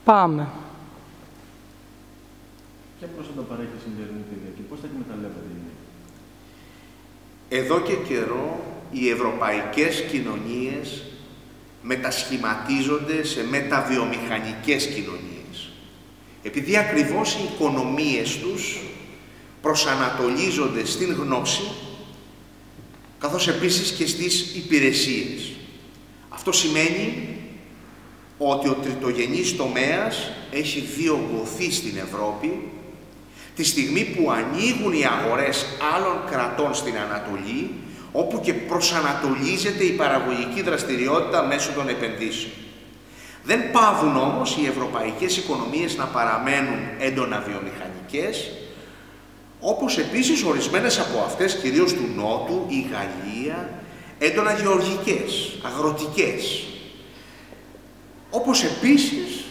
Πάμε. Ποια προσόντα παρέχει η σημερινή παιδεία και πώς θα εκμεταλλεύεται η νέα? Εδώ και καιρό οι ευρωπαϊκές κοινωνίες μετασχηματίζονται σε μεταβιομηχανικές κοινωνίες. Επειδή ακριβώς οι οικονομίες τους προσανατολίζονται στην γνώση, καθώς επίσης και στις υπηρεσίες. Αυτό σημαίνει ότι ο τριτογενής τομέας έχει διωγγωθεί στην Ευρώπη τη στιγμή που ανοίγουν οι αγορές άλλων κρατών στην Ανατολή, όπου και προσανατολίζεται η παραγωγική δραστηριότητα μέσω των επενδύσεων. Δεν παύουν όμως οι ευρωπαϊκές οικονομίες να παραμένουν έντονα βιομηχανικές, όπως επίσης ορισμένες από αυτές, κυρίως του Νότου, η Γαλλία, έντονα γεωργικές, αγροτικές. Όπως επίσης,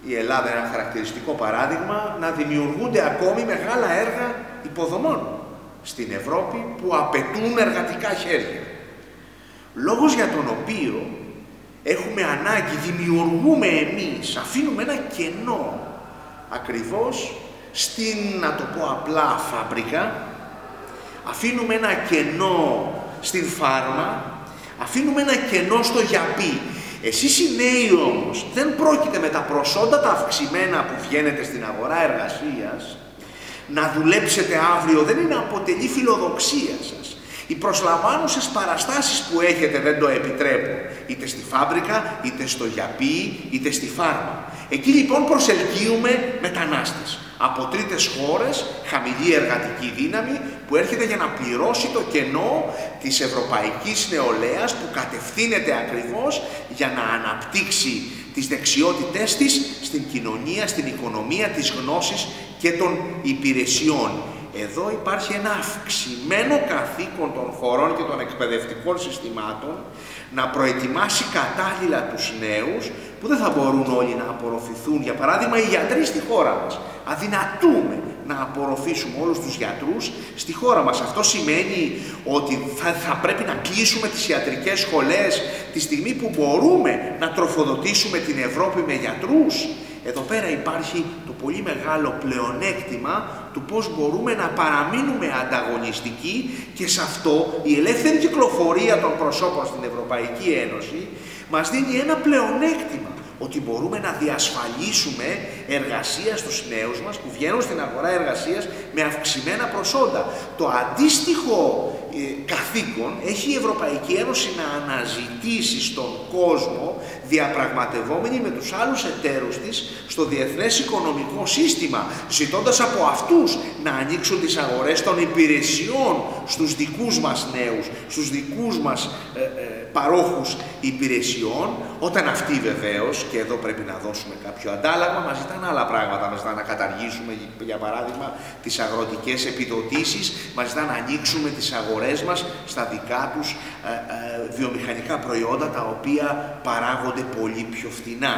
η Ελλάδα είναι ένα χαρακτηριστικό παράδειγμα, να δημιουργούνται ακόμη μεγάλα έργα υποδομών στην Ευρώπη που απαιτούν εργατικά χέρια. Λόγος για τον οποίο έχουμε ανάγκη, δημιουργούμε εμείς, αφήνουμε ένα κενό ακριβώς στην, να το πω απλά, φάμπρικα, αφήνουμε ένα κενό στην φάρμα, αφήνουμε ένα κενό στο γιαπί. Εσείς οι νέοι όμως δεν πρόκειται με τα προσόντα τα αυξημένα που βγαίνετε στην αγορά εργασίας να δουλέψετε αύριο, δεν είναι, αποτελεί φιλοδοξία σας. Οι προσλαμβάνουσες παραστάσεις που έχετε δεν το επιτρέπουν, είτε στη φάμπρικα, είτε στο γιαπί, είτε στη φάρμα. Εκεί λοιπόν προσελκύουμε μετανάστες από τρίτες χώρες, χαμηλή εργατική δύναμη, που έρχεται για να πληρώσει το κενό της ευρωπαϊκής νεολαίας που κατευθύνεται ακριβώς για να αναπτύξει τις δεξιότητές της στην κοινωνία, στην οικονομία της γνώσης και των υπηρεσιών. Εδώ υπάρχει ένα αυξημένο καθήκον των χωρών και των εκπαιδευτικών συστημάτων να προετοιμάσει κατάλληλα τους νέους που δεν θα μπορούν όλοι να απορροφηθούν. Για παράδειγμα, οι γιατροί στη χώρα μας. Αδυνατούμε να απορροφήσουμε όλους τους γιατρούς στη χώρα μας. Αυτό σημαίνει ότι θα πρέπει να κλείσουμε τις ιατρικές σχολές τη στιγμή που μπορούμε να τροφοδοτήσουμε την Ευρώπη με γιατρούς. Εδώ πέρα υπάρχει το πολύ μεγάλο πλεονέκτημα του πώς μπορούμε να παραμείνουμε ανταγωνιστικοί και σε αυτό η ελεύθερη κυκλοφορία των προσώπων στην Ευρωπαϊκή Ένωση μας δίνει ένα πλεονέκτημα, ότι μπορούμε να διασφαλίσουμε εργασία στους νέους μας που βγαίνουν στην αγορά εργασίας με αυξημένα προσόντα. Το αντίστοιχο καθήκον έχει η Ευρωπαϊκή Ένωση να αναζητήσει στον κόσμο, διαπραγματευόμενη με τους άλλους εταίρους της στο διεθνές οικονομικό σύστημα, ζητώντας από αυτούς να ανοίξουν τις αγορές των υπηρεσιών στους δικούς μας νέους, στους δικούς μας παρόχους υπηρεσιών, όταν αυτοί βεβαίως, και εδώ πρέπει να δώσουμε κάποιο αντάλλαγμα, μας ζητάνε άλλα πράγματα, μας ζητάνε να καταργήσουμε για παράδειγμα τις αγροτικές επιδοτήσεις, μας ζητάνε να ανοίξουμε τις αγορές μας στα δικά τους βιομηχανικά προϊόντα, τα οποία παράγονται πολύ πιο φθηνά.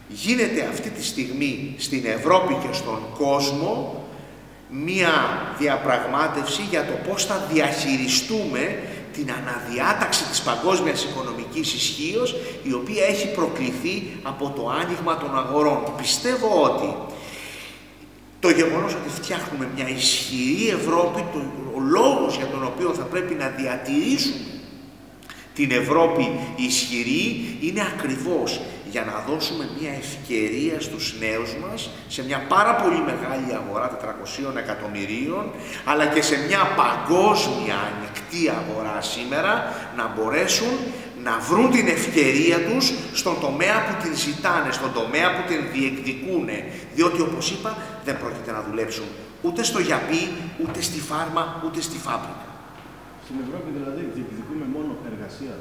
Γίνεται αυτή τη στιγμή στην Ευρώπη και στον κόσμο μία διαπραγμάτευση για το πώς θα διαχειριστούμε την αναδιάταξη της παγκόσμιας οικονομικής ισχύως, η οποία έχει προκληθεί από το άνοιγμα των αγορών. Πιστεύω ότι το γεγονός ότι φτιάχνουμε μια ισχυρή Ευρώπη, ο λόγος για τον οποίο θα πρέπει να διατηρήσουμε την Ευρώπη ισχυρή, είναι ακριβώς για να δώσουμε μια ευκαιρία στους νέους μας σε μια πάρα πολύ μεγάλη αγορά 400 εκατομμυρίων, αλλά και σε μια παγκόσμια ανοιχτή αγορά σήμερα, να μπορέσουν να βρουν την ευκαιρία τους στον τομέα που την ζητάνε, στον τομέα που την διεκδικούν, διότι όπως είπα δεν πρόκειται να δουλέψουν ούτε στο γιαπί, ούτε στη φάρμα, ούτε στη φάμπρικα. Στην Ευρώπη δηλαδή διεκδικούμε μόνο εργασία.